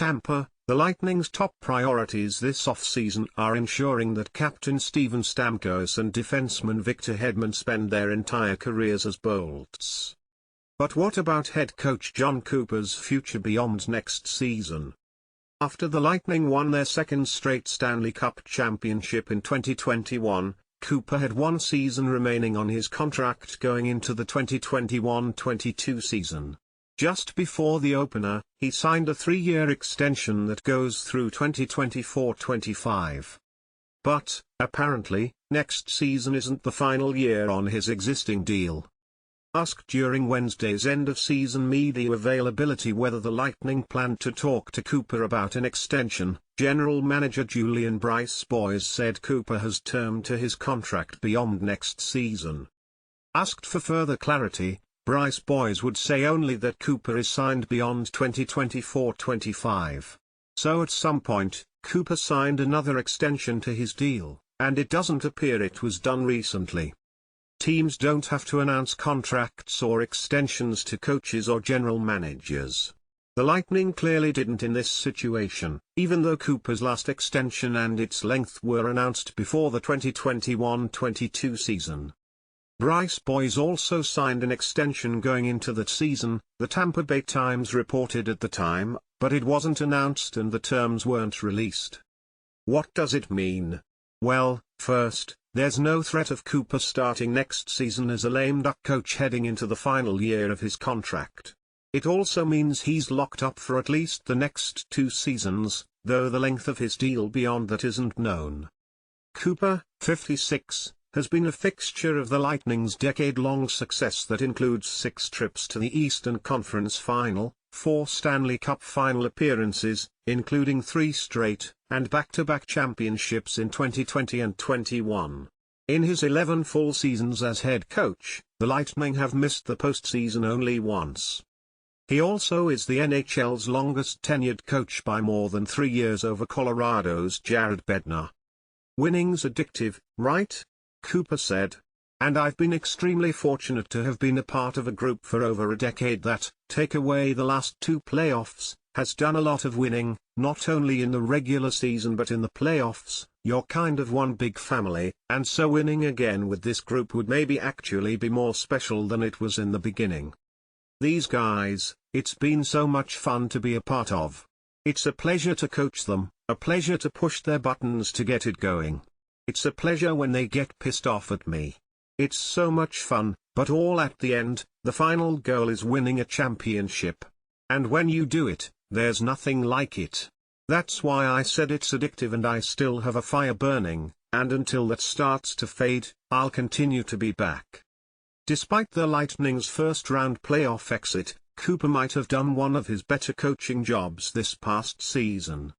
Tampa, the Lightning's top priorities this offseason are ensuring that captain Steven Stamkos and defenseman Victor Hedman spend their entire careers as Bolts. But what about head coach Jon Cooper's future beyond next season? After the Lightning won their second straight Stanley Cup championship in 2021, Cooper had one season remaining on his contract going into the 2021-22 season. Just before the opener, he signed a 3-year extension that goes through 2024-25. But, apparently, next season isn't the final year on his existing deal. Asked during Wednesday's end-of-season media availability whether the Lightning planned to talk to Cooper about an extension, General Manager Julian Brisebois said Cooper has term to his contract beyond next season. Asked for further clarity, Brisebois would say only that Cooper is signed beyond 2024-25. So at some point, Cooper signed another extension to his deal, and it doesn't appear it was done recently. Teams don't have to announce contracts or extensions to coaches or general managers. The Lightning clearly didn't in this situation, even though Cooper's last extension and its length were announced before the 2021-22 season. Brisebois also signed an extension going into that season, the Tampa Bay Times reported at the time, but it wasn't announced and the terms weren't released. What does it mean? Well, first, there's no threat of Cooper starting next season as a lame duck coach heading into the final year of his contract. It also means he's locked up for at least the next 2 seasons, though the length of his deal beyond that isn't known. Cooper, 56, has been a fixture of the Lightning's decade-long success that includes 6 trips to the Eastern Conference Final, 4 Stanley Cup final appearances, including 3 straight, and back-to-back championships in 2020 and 21. In his 11 full seasons as head coach, the Lightning have missed the postseason only once. He also is the NHL's longest-tenured coach by more than 3 years over Colorado's Jared Bednar. "Winning's addictive, right?" Cooper said. "And I've been extremely fortunate to have been a part of a group for over a decade that, take away the last 2 playoffs, has done a lot of winning, not only in the regular season but in the playoffs. You're kind of one big family, and so winning again with this group would maybe actually be more special than it was in the beginning. These guys, it's been so much fun to be a part of. It's a pleasure to coach them, a pleasure to push their buttons to get it going. It's a pleasure when they get pissed off at me. It's so much fun, but all at the end, the final goal is winning a championship. And when you do it, there's nothing like it. That's why I said it's addictive and I still have a fire burning, and until that starts to fade, I'll continue to be back." Despite the Lightning's first-round playoff exit, Cooper might have done one of his better coaching jobs this past season.